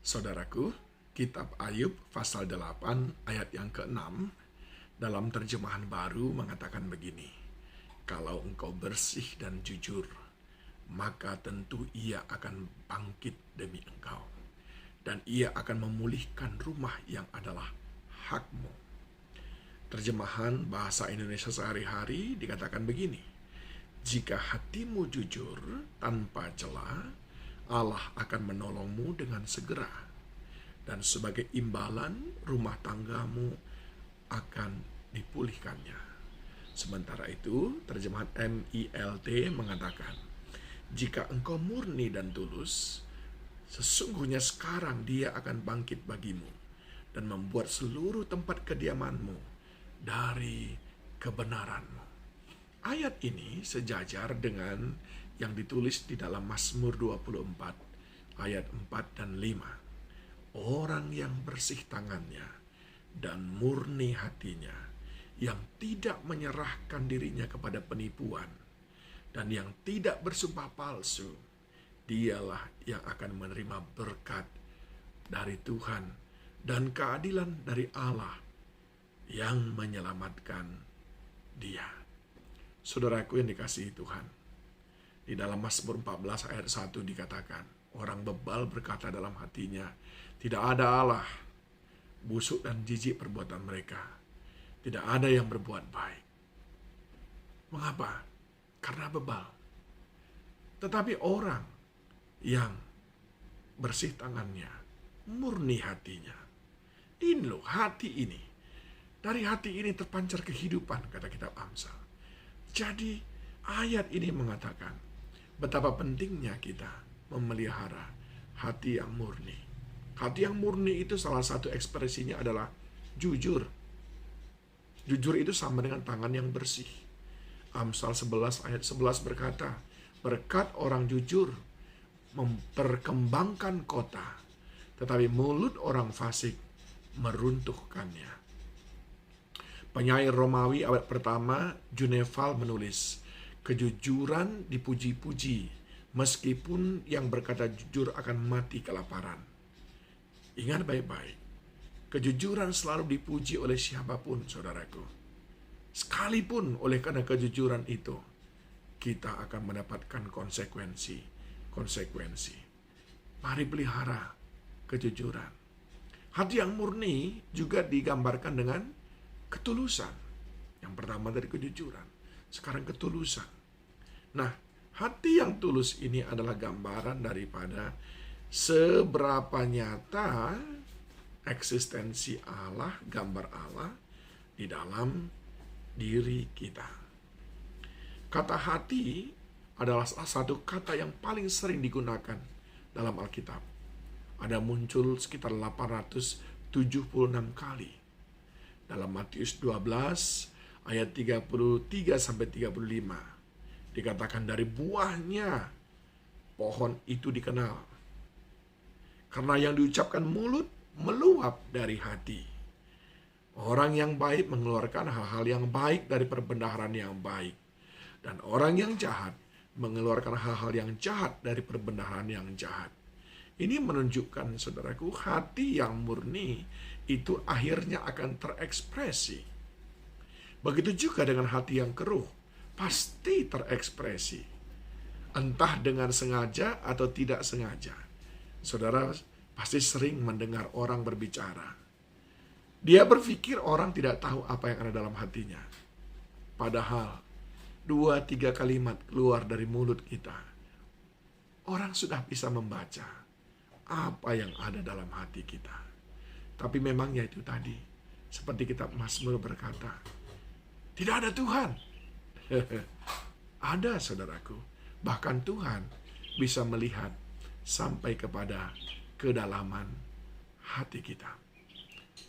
Saudaraku, kitab Ayub pasal 8 ayat yang ke-6 dalam terjemahan baru mengatakan begini. Kalau engkau bersih dan jujur, maka tentu ia akan bangkit demi engkau. Dan ia akan memulihkan rumah yang adalah hakmu. Terjemahan bahasa Indonesia sehari-hari dikatakan begini. Jika hatimu jujur tanpa celah, Allah akan menolongmu dengan segera. Dan sebagai imbalan, rumah tanggamu akan dipulihkannya. Sementara itu, terjemahan MILT mengatakan, jika engkau murni dan tulus, sesungguhnya sekarang dia akan bangkit bagimu dan membuat seluruh tempat kediamanmu dari kebenaranmu. Ayat ini sejajar dengan yang ditulis di dalam Mazmur 24 ayat 4 dan 5. Orang yang bersih tangannya dan murni hatinya, yang tidak menyerahkan dirinya kepada penipuan dan yang tidak bersumpah palsu, dialah yang akan menerima berkat dari Tuhan dan keadilan dari Allah yang menyelamatkan dia. Saudaraku yang dikasihi Tuhan, di dalam Mazmur 14 ayat 1 dikatakan, orang bebal berkata dalam hatinya, tidak ada Allah. Busuk dan jijik perbuatan mereka. Tidak ada yang berbuat baik. Mengapa? Karena bebal. Tetapi orang yang bersih tangannya, murni hatinya. Ini loh, hati ini. Dari hati ini terpancar kehidupan, kata kitab Amsal. Jadi ayat ini mengatakan betapa pentingnya kita memelihara hati yang murni. Hati yang murni itu salah satu ekspresinya adalah jujur. Jujur itu sama dengan tangan yang bersih. Amsal 11 ayat 11 berkata, berkat orang jujur memperkembangkan kota, tetapi mulut orang fasik meruntuhkannya. Penyair Romawi abad pertama, Juneval menulis, kejujuran dipuji-puji, meskipun yang berkata jujur akan mati kelaparan. Ingat baik-baik, kejujuran selalu dipuji oleh siapapun, saudaraku. Sekalipun oleh karena kejujuran itu, kita akan mendapatkan konsekuensi. Mari pelihara kejujuran. Hati yang murni juga digambarkan dengan ketulusan. Yang pertama dari kejujuran, sekarang ketulusan. Nah, hati yang tulus ini adalah gambaran daripada seberapa nyata eksistensi Allah, gambar Allah di dalam diri kita. Kata hati adalah salah satu kata yang paling sering digunakan dalam Alkitab. Ada muncul sekitar 876 kali. Dalam Matius 12 ayat 33 sampai 35 dikatakan dari buahnya pohon itu dikenal. Karena yang diucapkan mulut meluap dari hati. Orang yang baik mengeluarkan hal-hal yang baik dari perbendaharaan yang baik. Dan orang yang jahat mengeluarkan hal-hal yang jahat dari perbendaharaan yang jahat. Ini menunjukkan, saudaraku, hati yang murni itu akhirnya akan terekspresi. Begitu juga dengan hati yang keruh, pasti terekspresi. Entah dengan sengaja atau tidak sengaja. Saudara pasti sering mendengar orang berbicara. Dia berpikir orang tidak tahu apa yang ada dalam hatinya. Padahal 2-3 kalimat keluar dari mulut kita, orang sudah bisa membaca apa yang ada dalam hati kita. Tapi memangnya itu tadi, seperti kitab Mazmur berkata, tidak ada Tuhan. Ada, saudaraku. Bahkan Tuhan bisa melihat sampai kepada kedalaman hati kita.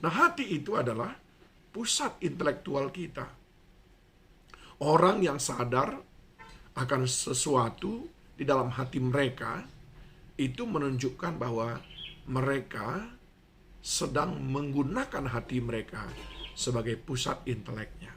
Nah, hati itu adalah pusat intelektual kita. Orang yang sadar akan sesuatu di dalam hati mereka, itu menunjukkan bahwa mereka sedang menggunakan hati mereka sebagai pusat inteleknya.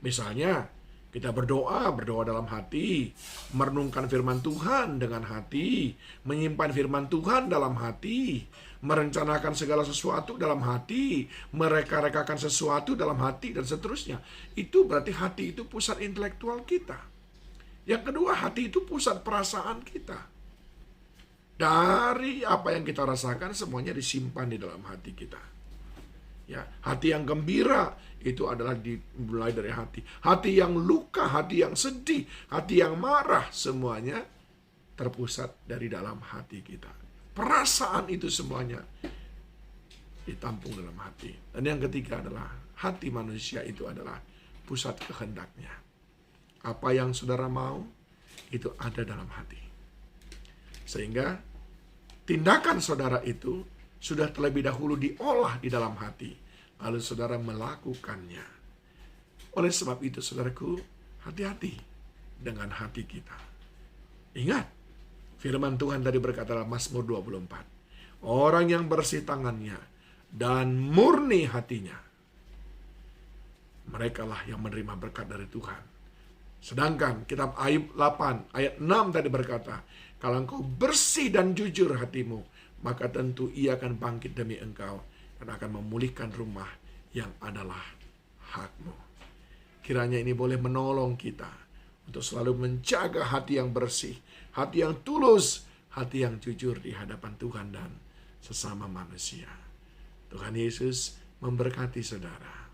Misalnya, Kita berdoa dalam hati, merenungkan firman Tuhan dengan hati, menyimpan firman Tuhan dalam hati, merencanakan segala sesuatu dalam hati, mereka-rekakan sesuatu dalam hati, dan seterusnya. Itu berarti hati itu pusat intelektual kita. Yang kedua, hati itu pusat perasaan kita. Dari apa yang kita rasakan, semuanya disimpan di dalam hati kita. Ya, hati yang gembira itu adalah dimulai dari hati. Hati yang luka, hati yang sedih, hati yang marah, semuanya terpusat dari dalam hati kita. Perasaan itu semuanya ditampung dalam hati. Dan yang ketiga adalah hati manusia itu adalah pusat kehendaknya. Apa yang saudara mau, itu ada dalam hati. Sehingga tindakan saudara itu sudah terlebih dahulu diolah di dalam hati, lalu saudara melakukannya. Oleh sebab itu, saudaraku, hati-hati dengan hati kita. Ingat, firman Tuhan tadi berkata dalam Mazmur 24, orang yang bersih tangannya dan murni hatinya, merekalah yang menerima berkat dari Tuhan. Sedangkan kitab Ayub 8 ayat 6 tadi berkata, kalau engkau bersih dan jujur hatimu, maka tentu ia akan bangkit demi engkau dan akan memulihkan rumah yang adalah hakmu. Kiranya ini boleh menolong kita untuk selalu menjaga hati yang bersih, hati yang tulus, hati yang jujur di hadapan Tuhan dan sesama manusia. Tuhan Yesus memberkati saudara.